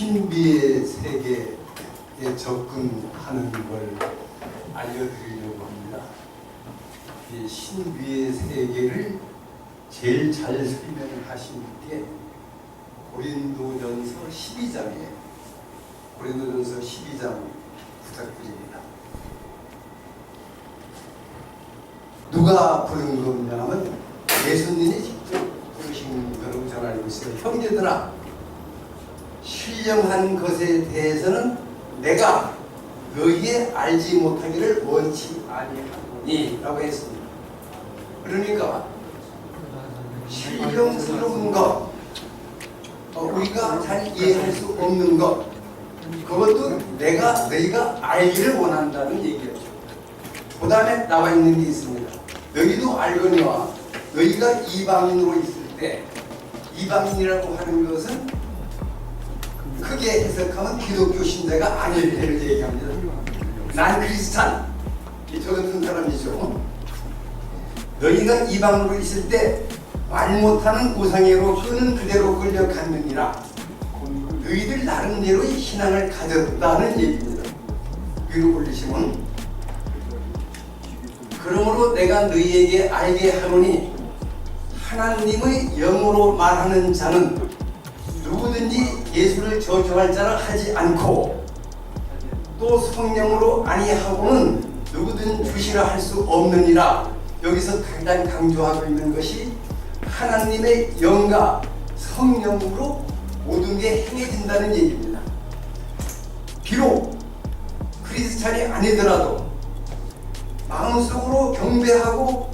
신비의 세계에 접근하는 걸 알려드리려고 합니다. 이 신비의 세계를 제일 잘 설명하신 게 고린도전서 12장이에요. 고린도전서 12장 부탁드립니다. 누가 부른 거냐면 예수님이 직접 부르신 거라고 저는 알고 있어요. 형제들아, 신령한 것에 대해서는 내가 너희의 알지 못하기를 원치 아니하노니 라고 했습니다. 그러니까 신령스러운 것, 우리가 잘 이해할 수 없는 것, 그것도 너희가 알기를 원한다는 얘기였죠. 그 다음에 나와 있는 게 있습니다. 너희도 알거니와 너희가 이방인으로 있을 때, 이방인이라고 하는 것은 크게 해석하면 기독교 신자가 아닐 때를 얘기합니다. 난 크리스찬, 저 같은 사람이죠. 너희가 이방으로 있을 때 말 못하는 우상에로 끄는 그대로 끌려갔느니라. 너희들 나름대로의 신앙을 가졌다는 얘기입니다. 위로 올리시면, 그러므로 내가 너희에게 알게 하노니 하나님의 영으로 말하는 자는 누구든지 예수를 저주할 자라 하지 않고, 또 성령으로 아니하고는 누구든 주시라 할 수 없느니라. 여기서 가장 강조하고 있는 것이 하나님의 영과 성령으로 모든 게 행해진다는 얘기입니다. 비록 크리스찬이 아니더라도 마음속으로 경배하고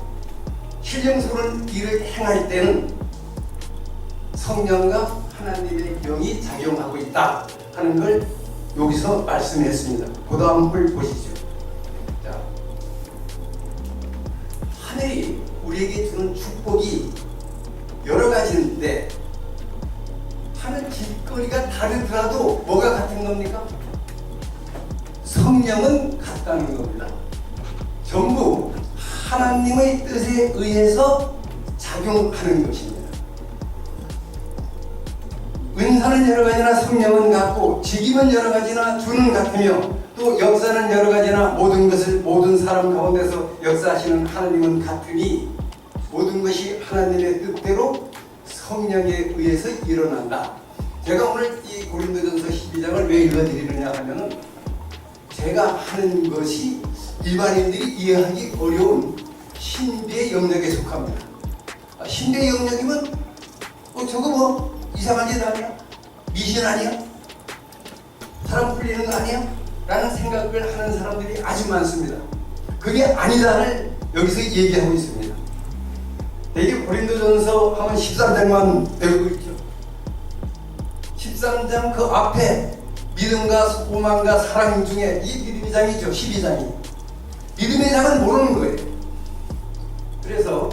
신령스러운 일을 행할 때는 성령과 하나님의 영이 작용하고 있다 하는 걸 여기서 말씀했습니다. 그 다음 걸 보시죠. 자, 하늘이 우리에게 주는 축복이 여러 가지인데 하는 길거리가 다르더라도 뭐가 같은 겁니까? 성령은 같다는 겁니다. 전부 하나님의 뜻에 의해서 작용하는 것입니다. 은사는 여러 가지나 성령은 같고, 직임은 여러 가지나 주는 같으며, 또 역사는 여러 가지나 모든 것을 모든 사람 가운데서 역사하시는 하나님은 같으니 모든 것이 하나님의 뜻대로 성령에 의해서 일어난다. 제가 오늘 이 고린도전서 12장을 왜 읽어드리느냐 하면은, 제가 하는 것이 일반인들이 이해하기 어려운 신비의 영역에 속합니다. 신비의 영역이면 저거 뭐 이상한 짓 아니야? 미신 아니야? 사람 풀리는 거 아니야? 라는 생각을 하는 사람들이 아주 많습니다. 그게 아니다를 여기서 얘기하고 있습니다. 대개 고린도전서 하면 13장만 배우고 있죠. 13장 그 앞에 믿음과 소망과 사랑 중에 이 믿음의 장이죠. 12장이. 믿음의 장은 모르는 거예요. 그래서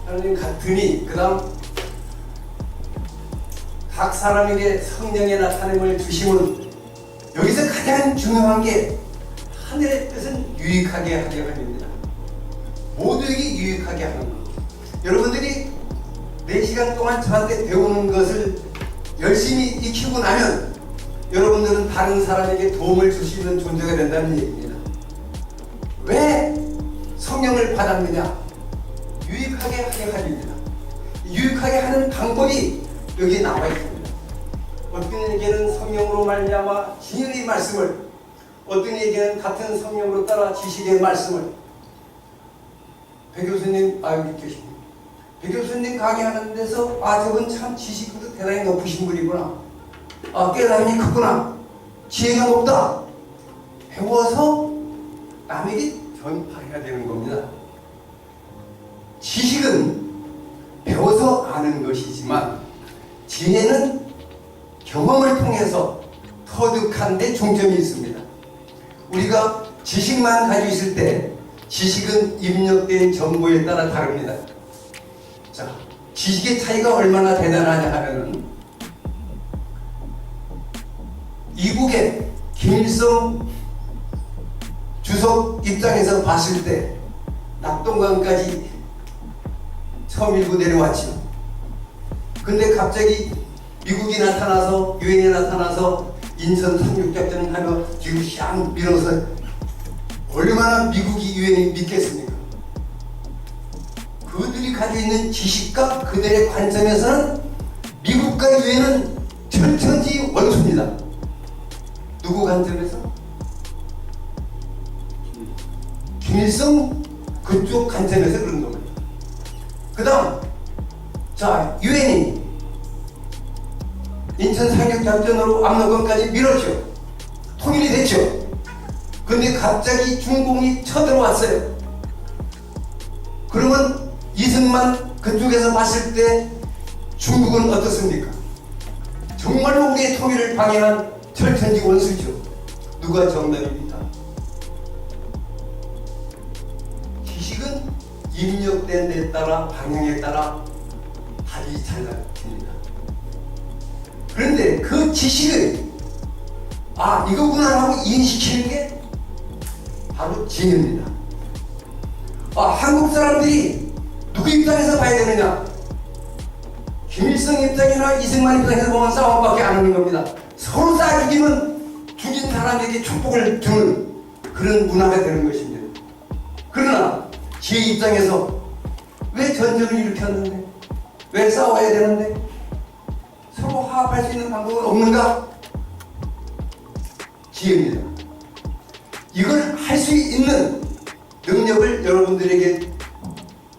하나님 같으니, 그 다음 각 사람에게 성령의 나타남을 주심은, 여기서 가장 중요한 게 하늘의 뜻은 유익하게 하게 합니다. 모두에게 유익하게 하는 것. 여러분들이 4시간 동안 저한테 배우는 것을 열심히 익히고 나면 여러분들은 다른 사람에게 도움을 줄 수 있는 존재가 된다는 얘기입니다. 왜 성령을 받았느냐? 유익하게 하게 합니다. 유익하게 하는 방법이 여기에 나와 있습니다. 어떤 에게는 성령으로 말미암아 진리의 말씀을, 어떤 에게는 같은 성령으로 따라 지식의 말씀을. 배 교수님, 여기 계십니다. 배 교수님 강의하는 데서 저분 참 지식도 대단히 높으신 분이구나, 깨달음이 크구나, 지혜가 높다, 배워서 남에게 전파해야 되는 겁니다. 지식은 배워서 아는 것이지만 지혜는 경험을 통해서 터득하는 데 중점이 있습니다. 우리가 지식만 가지고 있을 때 지식은 입력된 정보에 따라 다릅니다. 자, 지식의 차이가 얼마나 대단하냐 하면은, 이국의 김일성 주석 입장에서 봤을 때 낙동강까지 처음 밀고 내려왔죠. 근데 갑자기 미국이 나타나서 유엔이 나타나서 인천 상륙작전을 하며 뒤로 샥 밀어서 얼마나 미국이 유엔이 믿겠습니까? 그들이 가지고 있는 지식과 그들의 관점에서는 미국과 유엔은 천천지 원수입니다. 누구 관점에서? 김일성 그쪽 관점에서 그런 겁니다. 그 다음, 자, 유엔이 인천 상륙작전으로 압록강까지 밀었죠. 통일이 됐죠. 근데 갑자기 중공이 쳐들어왔어요. 그러면 이승만 그쪽에서 봤을 때 중국은 어떻습니까? 정말로 우리의 통일을 방해한 철천지 원수죠. 누가 정답입니까? 지식은 입력된 데 따라 방향에 따라 답이 달라집니다. 그런데 그 지식을 이거구나 하고 인식시키는 게 바로 진입니다. 한국 사람들이 누구 입장에서 봐야 되느냐? 김일성 입장이나 이승만 입장에서 보면 싸움밖에 안 하는 겁니다. 서로 쏴 죽이면 죽인 사람에게 축복을 주는 그런 문화가 되는 것입니다. 그러나 제 입장에서 왜 전쟁을 일으켰는데? 왜 싸워야 되는데? 서로 화합할 수 있는 방법은 없는가? 지혜입니다. 이걸 할 수 있는 능력을 여러분들에게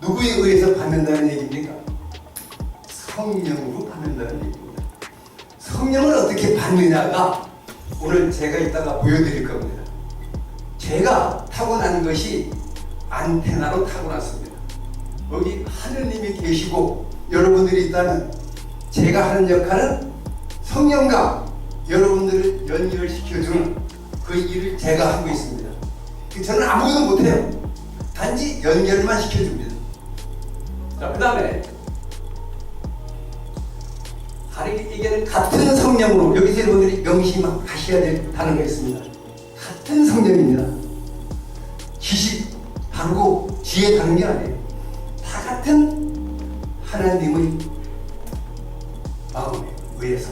누구에 의해서 받는다는 얘기입니까? 성령으로 받는다는 얘기입니다. 성령을 어떻게 받느냐가 오늘 제가 이따가 보여드릴 겁니다. 제가 타고난 것이 안테나로 타고났습니다. 여기 하느님이 계시고 여러분들이 있다면 제가 하는 역할은 성령과 여러분들을 연결시켜주는 그 일을 제가 하고 있습니다. 저는 아무것도 못해요. 단지 연결만 시켜줍니다. 자, 그 다음에 이게는 같은 성령으로, 여기서 여러분들이 명심하셔야 될 단어가 있습니다. 같은 성령입니다. 지식 다르고 지혜 다른 게 아니에요. 다 같은 하나님의 마음에 의해서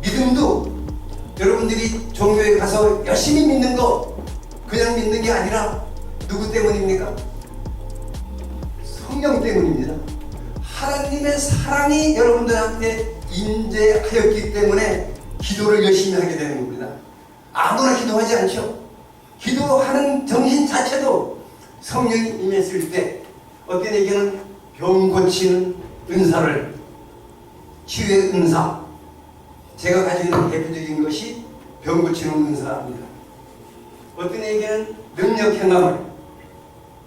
믿음도 여러분들이 종교에 가서 열심히 믿는 거 그냥 믿는 게 아니라 누구 때문입니까? 성령 때문입니다. 하나님의 사랑이 여러분들한테 임재하였기 때문에 기도를 열심히 하게 되는 겁니다. 아무나 기도하지 않죠. 기도하는 정신 자체도 성령이 임했을 때 어떤 얘기는 병 고치는 은사를, 치유의 은사, 제가 가지고 있는 대표적인 것이 병 고치는 은사입니다. 어떤 얘기는 능력 행함을,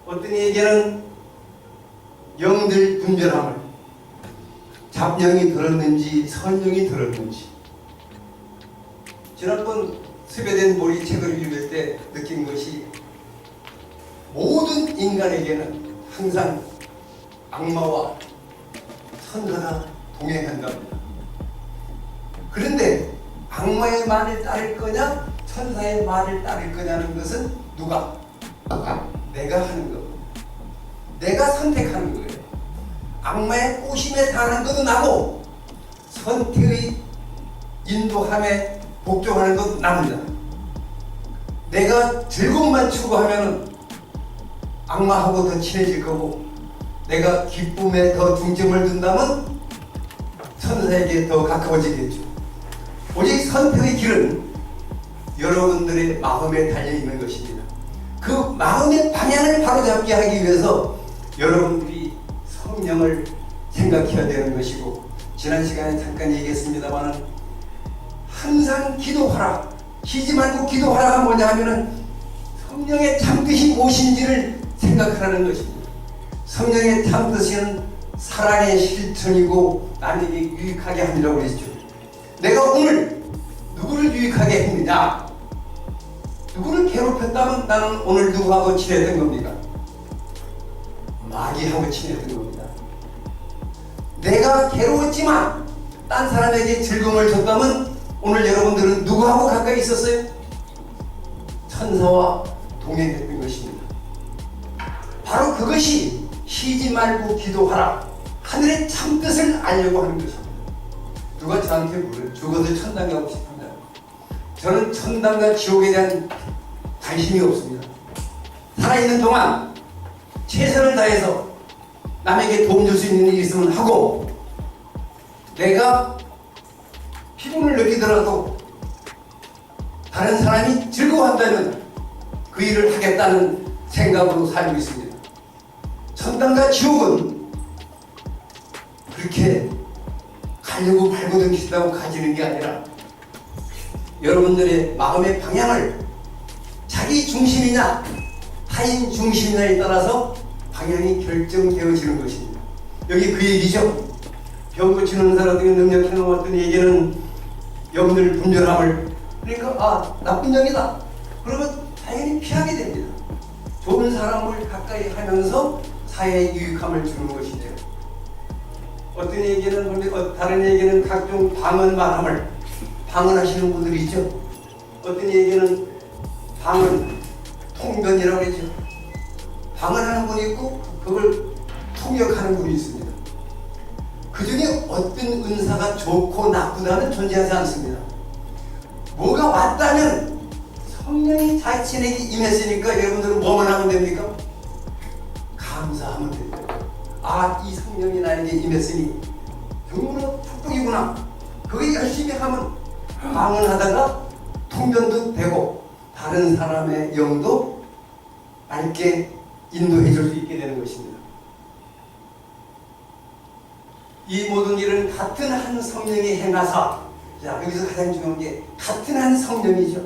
어떤 얘기는 영들 분별함을, 잡령이 들었는지 선령이 들었는지. 지난번 섭외된 모리 책을 읽을 때 느낀 것이 모든 인간에게는 항상 악마와 천사가 동행한답니다. 그런데 악마의 말을 따를 거냐 천사의 말을 따를 거냐는 것은 누가? 내가 하는 겁니다. 내가 선택하는 거예요. 악마의 꼬심에 당하는 것도 나고 선택의 인도함에 복종하는 것도 납니다. 내가 즐거움만 추구하면 악마하고 더 친해질 거고, 내가 기쁨에 더 중점을 둔다면 천사에게 더 가까워지겠죠. 오직 선택의 길은 여러분들의 마음에 달려있는 것입니다. 그 마음의 방향을 바로잡게 하기 위해서 여러분들이 성령을 생각해야 되는 것이고, 지난 시간에 잠깐 얘기했습니다만 항상 기도하라, 쉬지 말고 기도하라가 뭐냐 하면은 성령의 참뜻이 무엇인지를 생각하라는 것입니다. 성령의 참뜻은 사랑의 실천이고 남에게 유익하게 함이라고 했죠. 내가 오늘 누구를 유익하게 했느냐? 누구를 괴롭혔다면 나는 오늘 누구하고 친했던 겁니까? 마귀하고 친했던 겁니다. 내가 괴로웠지만 딴 사람에게 즐거움을 줬다면 오늘 여러분들은 누구하고 가까이 있었어요? 천사와 동행했던 것입니다. 바로 그것이 쉬지 말고 기도하라 하늘의 참 뜻을 알려고 하는 것입니다. 누가 저한테 물어요. 죽어서 천당 가고 싶습니다. 저는 천당과 지옥에 대한 관심이 없습니다. 살아있는 동안 최선을 다해서 남에게 도움 줄 수 있는 일이 있으면 하고, 내가 피곤을 느끼더라도 다른 사람이 즐거워한다면 그 일을 하겠다는 생각으로 살고 있습니다. 천당과 지옥은 그렇게 가려고 발버둥친다고 가지는 게 아니라 여러분들의 마음의 방향을 자기 중심이냐 타인 중심이냐에 따라서 방향이 결정되어지는 것입니다. 여기 그 얘기죠. 병 고치는 의사라든가 능력해놓은 어떤 얘기는 영들 분별함을, 그러니까 나쁜 영이다 그러면 당연히 피하게 됩니다. 좋은 사람을 가까이 하면서 사회에 유익함을 주는 것이죠. 어떤 얘기는 다른 얘기는 각종 방언 말함을 방언하시는 분들이 있죠. 어떤 얘기는 방언 통변이라고 했죠. 방언하는 분이 있고 그걸 통역하는 분이 있습니다. 그 중에 어떤 은사가 좋고 나쁘다는 존재하지 않습니다. 뭐가 왔다면 성령이 자신에게 임했으니까 여러분들은 뭐만 하면 됩니까? 감사하면 됩니다. 이 성령이 나에게 임했으니 정말로 축복이구나. 그게 열심히 하면 방언하다가 통변도 되고 다른 사람의 영도 맑게 인도해 줄 수 있게 되는 것입니다. 이 모든 일은 같은 한 성령이 행하사, 자, 여기서 가장 중요한 게 같은 한 성령이죠.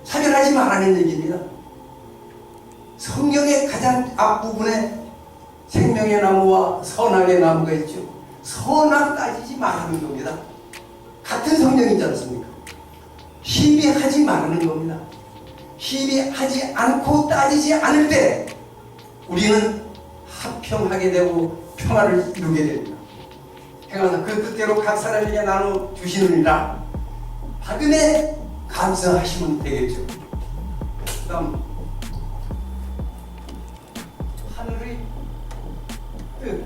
차별하지 말라는 얘기입니다. 성경의 가장 앞부분에 생명의 나무와 선악의 나무가 있죠. 선악 따지지 말라는 겁니다. 같은 성령이지 않습니까? 시비하지 말라는 겁니다. 시비하지 않고 따지지 않을 때 우리는 합평하게 되고 평화를 이루게 됩니다. 행하사 그 뜻대로 각 사람에게 나눠 주시느니라. 받음에 감사하시면 되겠죠. 다음 하늘의 뜻,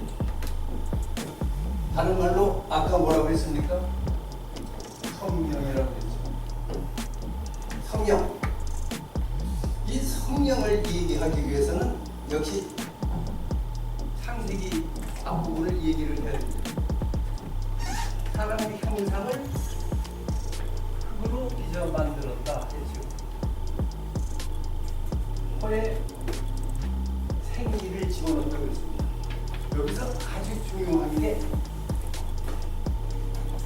다른 말로 아까 뭐라고 했습니까? 성령이라고 했죠. 성령. 이 성령을 얘기하기 위해서는 역시 창세기 앞부분을 얘기를 해야 됩니다. 사람의 형상을 흙으로 빚어 만들었다 했죠. 코에 생기를 집어넣었다고 했습니다. 여기서 아주 중요한 게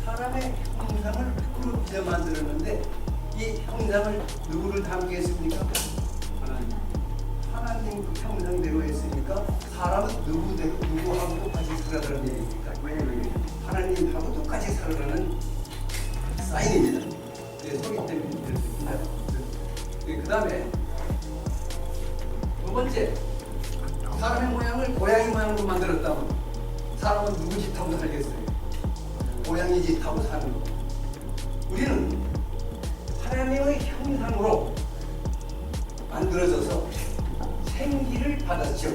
사람의 형상을 흙으로 빚어 만들었는데 이 형상을 누구를 닮겠습니까? 하나님 그 형상대로 했으니까 사람은 누구하고 똑같이 살아가는 얘기니까. 왜냐면 하나님하고 똑같이 살아가는 사인입니다. 소리 때문에 이렇습니다. 그 다음에 두 번째, 사람의 모양을 고양이 모양으로 만들었다면 사람은 누구 집 타고 살겠어요? 고양이 집 타고 사는 거. 우리는 하나님의 형상으로 만들어져서 생기를 받았죠.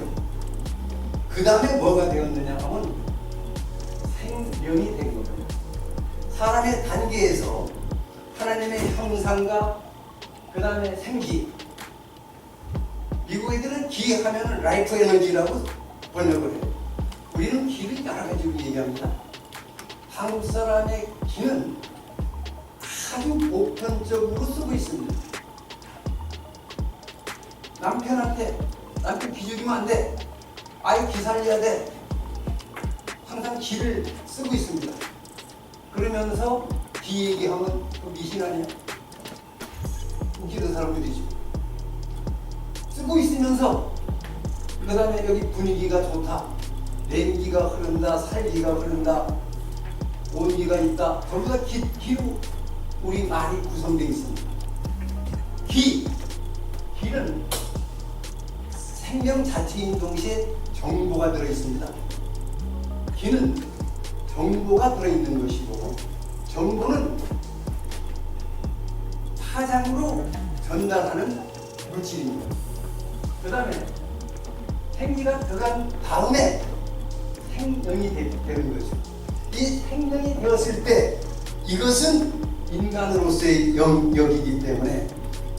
그 다음에 뭐가 되었느냐 하면 생명이 된 겁니다. 사람의 단계에서 하나님의 형상과 그 다음에 생기, 미국 애들은 기 하면 라이프 에너지라고 번역을 해요. 우리는 기를 여러 가지로 얘기합니다. 한국 사람의 기는 아주 보편적으로 쓰고 있습니다. 남편한테 남편 기죽이면 안 돼. 아이 기 살려야 돼. 항상 기를 쓰고 있습니다. 그러면서 기 얘기하면 그 미신 아니야? 웃기는 사람들이죠. 쓰고 있으면서 그 다음에 여기 분위기가 좋다. 냉기가 흐른다. 살기가 흐른다. 온기가 있다. 전부 다 기로 우리 말이 구성되어 있습니다. 기는 생명 자체인 동시에 정보가 들어있습니다. 기는 정보가 들어있는 것이고 정보는 파장으로 전달하는 물질입니다. 그 다음에 생기가 들어간 다음에 생명이 되는 거죠. 이 생명이 되었을 때 이것은 인간으로서의 영역이기 때문에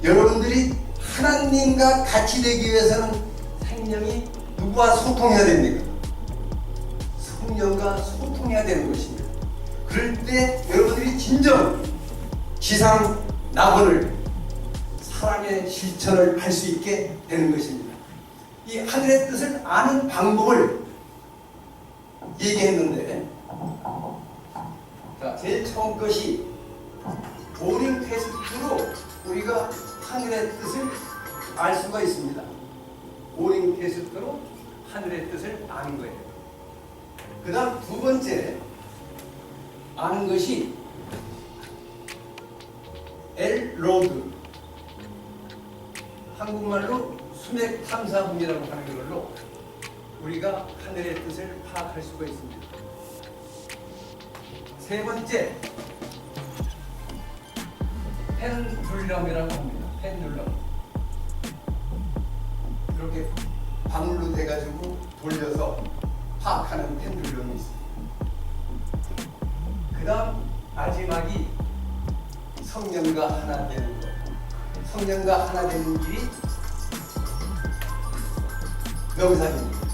여러분들이 하나님과 같이 되기 위해서는 생명이 누구와 소통해야 됩니까? 성령과 소통해야 되는 것입니다. 그럴 때 여러분들이 진정 지상 낙원을 사랑의 실천을 할 수 있게 되는 것입니다. 이 하늘의 뜻을 아는 방법을 얘기했는데, 자, 제일 처음 것이 모닝 테스트로 우리가 하늘의 뜻을 알 수가 있습니다. 모닝 테스트로 하늘의 뜻을 아는 거예요. 그 다음 두 번째 아는 것이 엘로드, 한국말로 수맥 탐사분이라고 하는 걸로 우리가 하늘의 뜻을 파악할 수가 있습니다. 세 번째 펜듈럼이라고 합니다. 펜듈럼, 이렇게 방울로 돼가지고 돌려서 파악하는 펜듈럼이 있습니다. 그 다음 마지막이 성령과 하나 되는 것. 성령과 하나 되는 길이 명상입니다.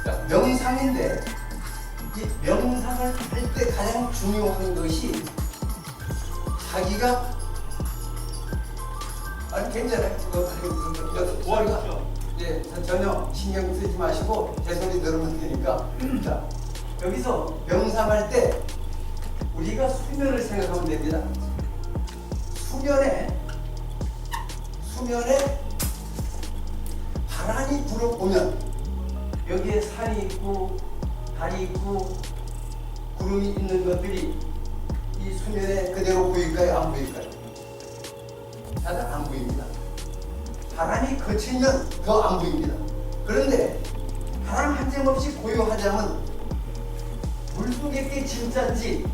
자, 명상인데 이 명상을 할 때 가장 중요한 것이 자기가 아니 괜찮아요. 도와리가 예, 전혀 신경 쓰지 마시고 제 소리 들으면 되니까. 자, 여기서 명상할 때 우리가 수면을 생각하면 됩니다. 수면에 바람이 불어오면 여기에 산이 있고 달이 있고 구름이 있는 것들이 이 수면에 그대로 보일까요? 안 보일까요? 잘 안 보입니다. 바람이 거치면 더 안 보입니다. 그런데 바람 한 점 없이 고요하자면 물속에 게 진짜인지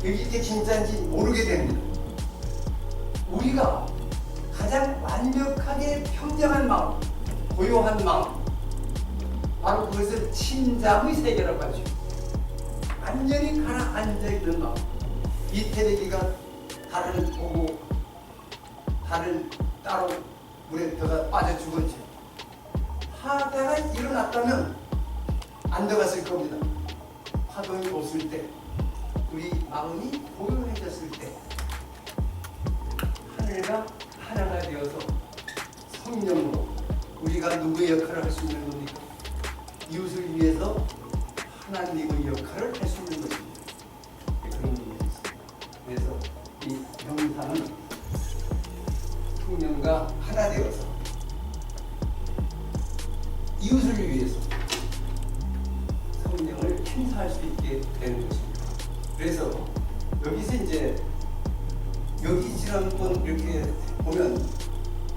여기 게 진짜인지 모르게 됩니다. 우리가 가장 완벽하게 평정한 마음, 고요한 마음, 바로 그것을 침잠의 세계라고 하죠. 완전히 가라앉아 있는 마음. 이 테레비가 달을 보고 달을 따로 물에 들어가 빠져 죽었지. 하다가 일어났다면 안 들어갔을 겁니다. 파동이 없을 때, 우리 마음이 고요해졌을 때 하늘과 하나가 되어서 성령으로 우리가 누구의 역할을 할 수 있는 겁니까? 이웃을 위해서 하나님의 역할을 할 수 있는 것입니다. 그런 의미가 있습니다. 그래서 이 명상은 성령과 하나 되어서 이웃을 위해서 성령을 행사할 수 있게 되는 것입니다. 그래서 여기서 이제 여기 지난번 이렇게 보면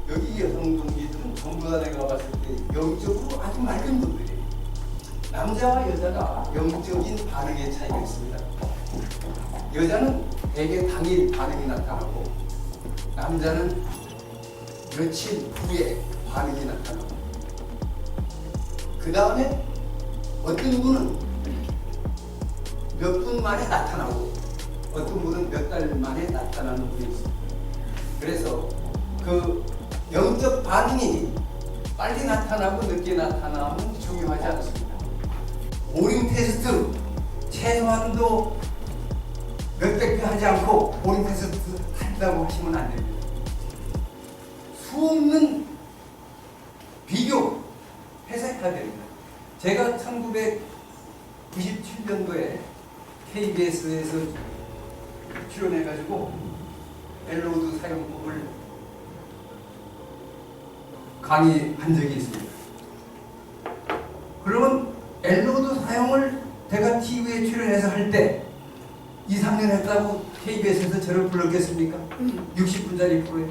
여기 여성 동지들은 전부 다 내가 봤을 때 영적으로 아주 맑은 분들이에요. 남자와 여자가 영적인 반응의 차이가 있습니다. 여자는 대개 당일 반응이 나타나고 남자는 며칠 후에 반응이 나타나고 그 다음에 어떤 분은 몇 분 만에 나타나고 어떤 분은 몇 달 만에 나타나는 분이 있습니다. 그래서 그 영적 반응이 빨리 나타나고 늦게 나타나면 중요하지 않습니다. 모닝 테스트 최소한도 몇백 개 하지 않고 모닝 테스트 한다고 하시면 안 됩니다. 수없는 비교 해석해야 됩니다. 제가 1997년도에 KBS에서 출연해가지고 엘로드 사용법을 강의한 적이 있습니다. 그러면 엘로드 사용을 제가 TV에 출연해서 할 때 2, 3년 했다고 KBS에서 저를 불렀겠습니까? 60분짜리 프로에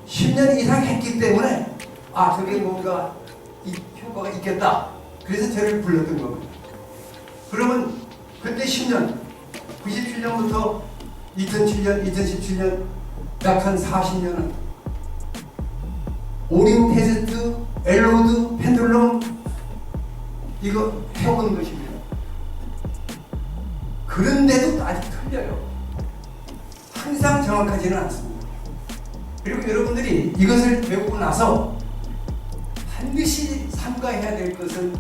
10년 이상 했기 때문에 아 저게 뭔가 이 효과가 있겠다. 그래서 저를 불렀던 겁니다. 그러면 그때 10년 97년부터 2007년, 2017년 약 한 40년은 오링 테스트, 엘로드, 펜듈럼 이거 해온 것입니다. 그런데도 아직 틀려요. 항상 정확하지는 않습니다. 그리고 여러분들이 이것을 배우고 나서 반드시 삼가해야 될 것은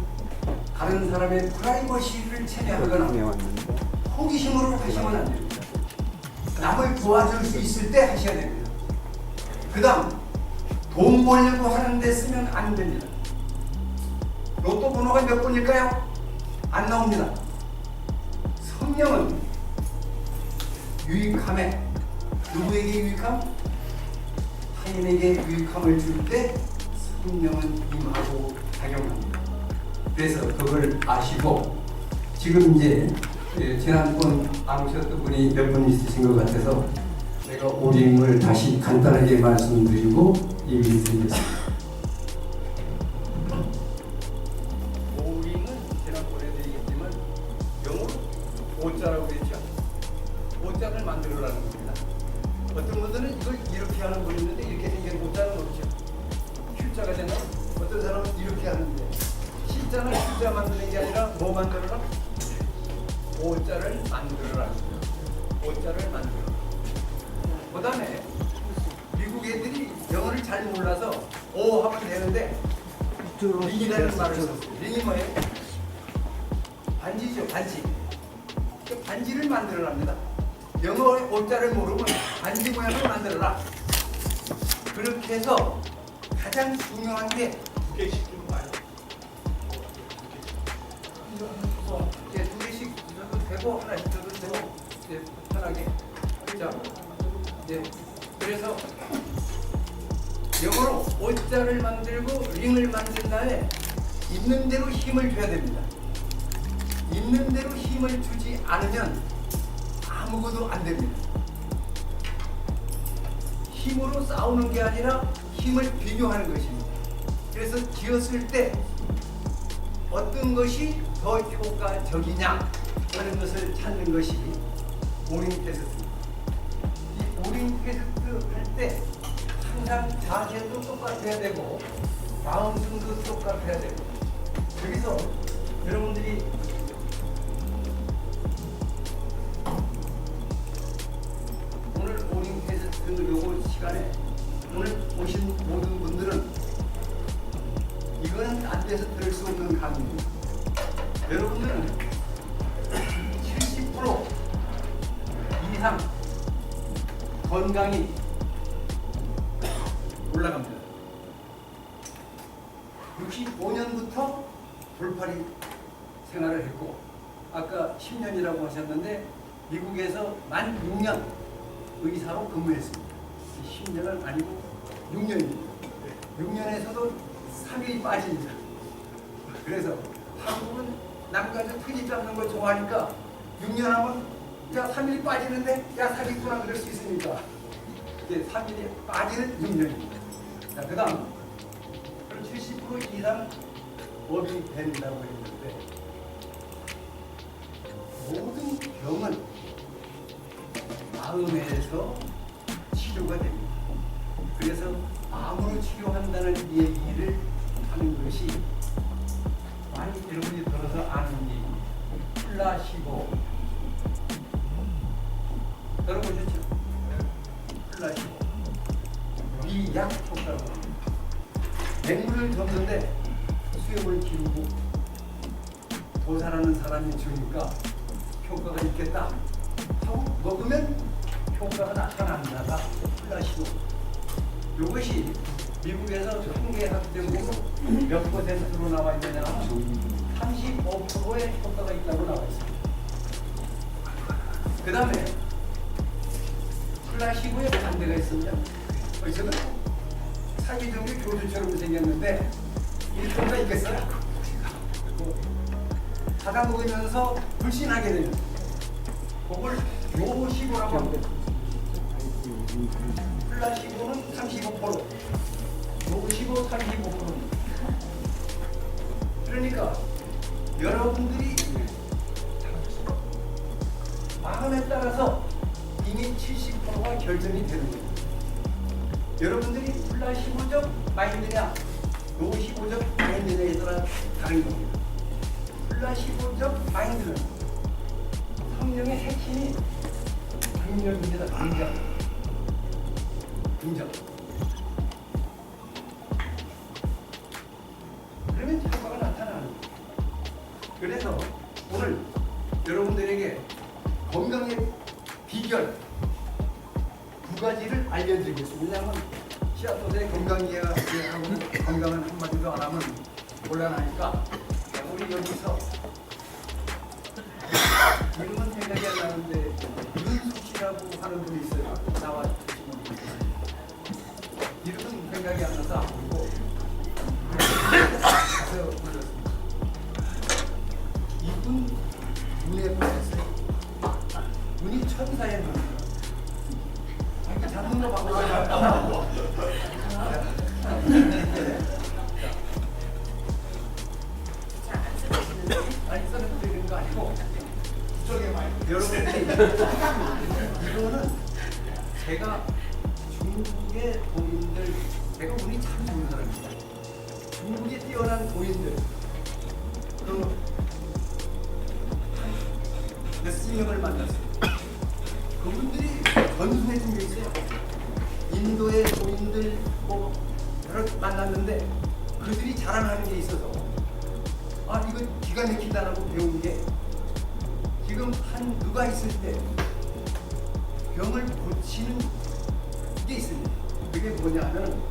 다른 사람의 프라이버시를 침해하거나 호기심으로 하시면 안 됩니다. 남을 도와줄 수 있을 때 하셔야 됩니다. 그 다음, 돈 벌려고 하는데 쓰면 안 됩니다. 로또 번호가 몇 번일까요? 안 나옵니다. 성령은 유익함에, 누구에게 유익함? 타인에게 유익함을 줄 때 성령은 임하고 작용합니다. 그래서 그걸 아시고, 지금 이제 지난번 안 오셨던 분이 몇 분 있으신 것 같아서 제가 오링을 다시 간단하게 말씀드리고 얘기드리겠습니다. 오링은 지난번에 얘기했지만 영어로 오자라고 했죠. 오자를 만들어라는 겁니다. 어떤 분들은 이걸 이렇게 하는 분이 있는데 이렇게 생긴 오자는 없죠. Q자가 되나? 어떤 사람은 이렇게 하는데 C자는 Q자 만드는 게 아니라 뭐 만들어라? 오자를 만들어라. 오자를 만들어라. 그 다음에 미국 애들이 영어를 잘 몰라서 오 하면 되는데 링이라는 말을 썼어요. 링이 뭐예요? 반지죠, 반지. 반지를 만들어랍니다. 영어의 오자를 모르면 반지 모양을 만들어라. 그렇게 해서 가장 중요한 게 두 개씩 주는 거예요. 두 개씩 줘도 되고 하나씩 줘도 되고 편하게. 그죠? 그래서 영어로 오자를 만들고 링을 만든 다음에 있는 대로 힘을 줘야 됩니다. 있는 대로 힘을 주지 않으면 아무것도 안 됩니다. 힘으로 싸우는 게 아니라 힘을 비교하는 것입니다. 그래서 지었을 때 어떤 것이 더 효과적이냐 하는 것을 찾는 것이 오링 테스트입니다. 이 오링 테스트 할 때 항상 자세도 똑같아야 되고 마음도 똑같아야 되고 여기서 여러분들이 오늘 오링 테스트 요거 시간에 오늘 오신 모든 분들은 이거는 딴 데서 들을 수 없는 강의입니다. 여러분들은 70% 이상 건강이 올라갑니다. 65년부터 돌팔이 생활을 했고 아까 10년이라고 하셨는데 미국에서 만 6년 의사로 근무했습니다. 10년은 아니고 6년입니다. 6년에서도 3일이 빠집니다. 그래서 한국은 남까지 트집 잡는 걸 좋아하니까 6년 하면 야 3일이 빠지는데 야 사기꾼아 그럴 수 있으니까 이제 3일이 빠지는 6년입니다. 자, 그 다음 70% 이상 업이 된다고 했는데 모든 병은 마음에서 치료가 됩니다. 그래서 마음으로 치료한다는 얘기를 하는 것이 많이 여러분이 들어서 아는 얘기 플라시보 들어보셨죠? 플라시보 미약 효과라고 합니다. 맹물을 줬는데 수염을 기르고 도살하는 사람이 주니까 효과가 있겠다 하고 먹으면 효과가 나타난다가 플라시보. 이것이 미국에서 통계학적으로 몇 %로 나와 있느냐 하면 35%의 효과가 있다고 나와 있습니다. 그 다음에 플라시보의 반대가 있습니다. 저는 사기종류 교주처럼 생겼는데 일효가 있겠어요? 하다 먹으면서 불신하게 되면 그걸 노시보라고 합니다. 플라시보는 35%, 노시보 35%입니다. 그러니까 여러분들이 마음에 따라서 이미 70%가 결정이 되는 거예요. 여러분들이 플라시보적 마인드냐 노시보적 마인드냐에 따라 다른 겁니다. 플라시보적 마인드는 성령의 핵심이 긍정입니다. 긍정. 그러면 결과가 나타나는 거예요. 그래서 오늘 여러분들에게 건강의 비결 두 가지를 알려드리겠습니다. 왜냐하면 시아토의 건강 이해하고 건강은 한마디도 안 하면 곤란하니까 우리 여기서 이름은 생각이 안 나는데 윤숙씨라고 하는 분이 있어요. 나와 주시는 분. 이름은 생각이 안 나서 안 보고 가서 불렀습니다. 이분 눈에 보였어요. 눈이 천사의 눈이에요. 이렇게 잡는 거 봐보세요. 아니 써드리는 거 아니고 여러분들이 이거는 제가 중국의 도인들, 제가 운이 참 좋은 사람입니다. 중국에 뛰어난 도인들 몇십 명을 만났어요. 그분들이 전수해 준 게 있어요. 인도의 도인들 여러 만났는데 그들이 자랑하는 게 있어서 이거 기가 막히다라고 배운 게 지금 한 누가 있을 때 병을 고치는 게 있습니다. 그게 뭐냐면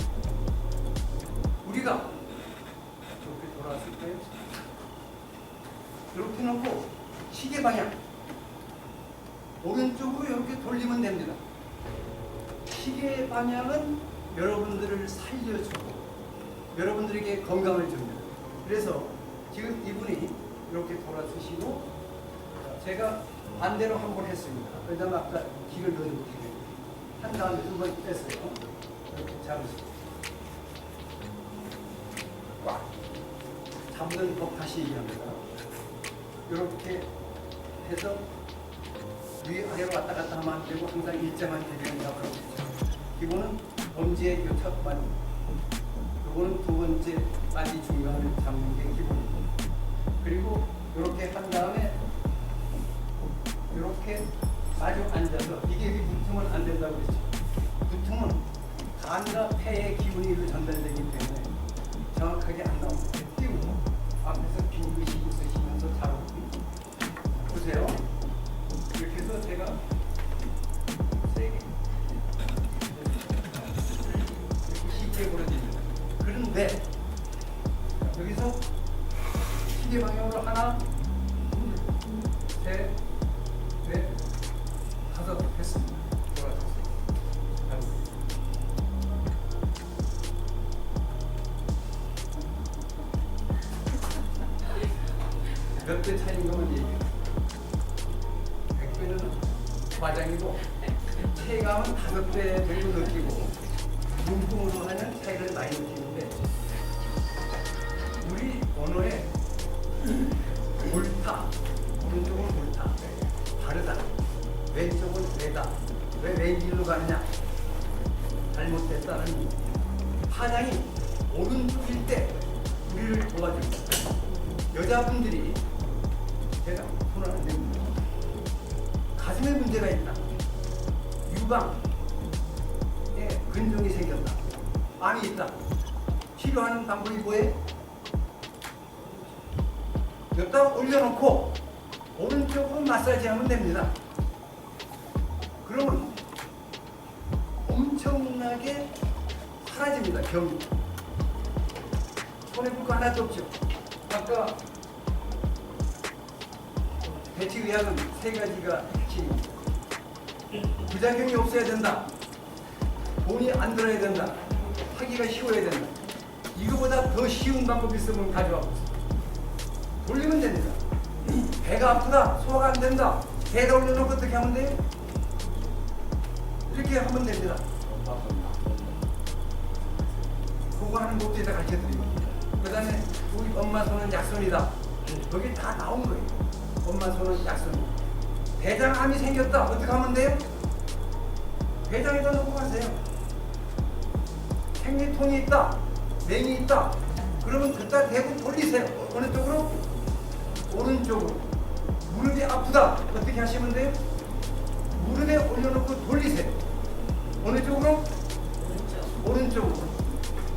우리가 이렇게 돌아왔을 때 이렇게 놓고 시계 방향 오른쪽으로 이렇게 돌리면 됩니다. 시계 방향은 여러분들을 살려주고 여러분들에게 건강을 줍니다. 그래서 지금 이분이 이렇게 돌아서시고 제가 반대로 한 번 했습니다. 왜냐면 아까 길을 넣지 못하게 한 다음에 두 번 뺐어요. 이렇게 잡으시고 꽉 잡는 법 다시 얘기합니다. 이렇게 해서 위아래로 왔다 갔다 하면 안 되고 항상 일정한 대변을 잡으라고 했죠. 이거는 엄지의 첫 마디, 이거는 두 번째 마디 중간을 잡는 게 기본입니다. 그리고 이렇게 한 다음에 이렇게 마주 앉아서 이게 무통은 안 된다고 그랬죠. 무통은 간과 폐의 기운이 전달되기 때문에 정확하게 안 나옵니다. 띄우고 앞에서 빈 의식이 있으시면서 잘 보세요. 이렇게 해서 제가 세 개 이렇게 쉽게 벌어집니다. 그런데 여기서 시계 방향으로 하나, 둘, 셋, 넷, 다섯 했습니다. 돌아섰어요. 몇 배 차이인 것만 얘기해요. 100배는 과장이고 체감은 5배 정도 느끼고 눈금으로 하는 차이를 많이 느끼는데 우리 언어에 옳다, 오른쪽은 옳다, 다르다, 왼쪽은 왜다, 왜 왼길로 가느냐, 잘못됐다는 파장이 오른쪽일 때 우리를 도와줍니다. 여자분들이 제가 손을 안 댑니다. 가슴에 문제가 있다, 유방에 근종이 생겼다, 암이 있다. 치료하는 방법이 뭐예요? 여기다 올려놓고 오른쪽으로 마사지하면 됩니다. 그러면 엄청나게 사라집니다. 병이. 손에 볼 거 하나도 없죠. 아까 대치의학은 3가지가 핵심입니다. 부작용이 없어야 된다, 돈이 안 들어야 된다, 하기가 쉬워야 된다. 이거보다 더 쉬운 방법이 있으면 가져와 보세요. 돌리면 됩니다. 배가 아프다, 소화가 안 된다, 배에다 올려놓고 어떻게 하면 돼요? 이렇게 하면 됩니다. 그거 하는 법도 다 가르쳐드립니다. 그 다음에 우리 엄마 손은 약손이다, 거기 다 나온 거예요. 엄마 손은 약손이다. 대장암이 생겼다, 어떻게 하면 돼요? 대장에다 놓고 가세요. 생리통이 있다, 맹이 있다, 그러면 그따 대고 돌리세요. 어느 쪽으로? 오른쪽으로. 무릎이 아프다. 어떻게 하시면 돼요? 무릎에 올려놓고 돌리세요. 어느 쪽으로? 오른쪽으로.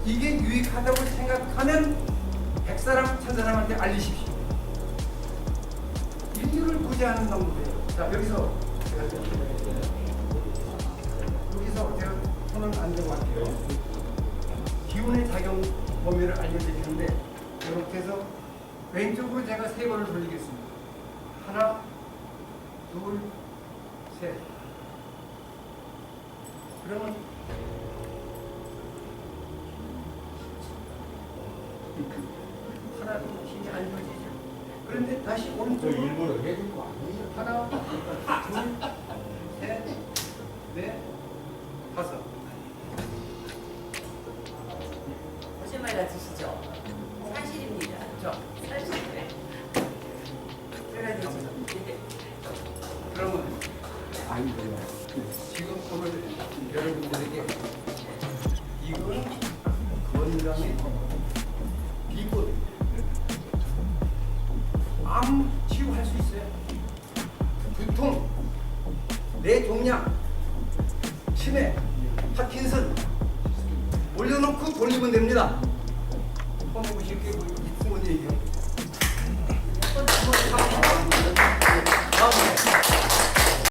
이게 유익하다고 생각하면 100사람, 1000사람한테 알리십시오. 인류를 구제하는 놈들이에요. 자, 여기서 제가 손을 안 들고 할게요. 기운의 작용 범위를 알려드리는데, 이렇게 해서 왼쪽으로 제가 3번을 돌리겠습니다. 하나, 둘, 셋. 그러면 하나, 힘이 안 좋아지죠. 그런데 다시 오른쪽으로 일부러 해준 거 아니에요? 하나, 둘, 셋, 넷, 다섯. 거짓말 같으시죠? 사실입니다. 자, 사실이에요. 그러면 아니에요. 지금 오늘 여러분들에게 이건 건강의 비법. 암 치유할 수 있어요. 두통, 뇌종양, 치매, 파킨슨 올려놓고 돌리면 됩니다. 한번 쉽게 승원 얘기요. 다음에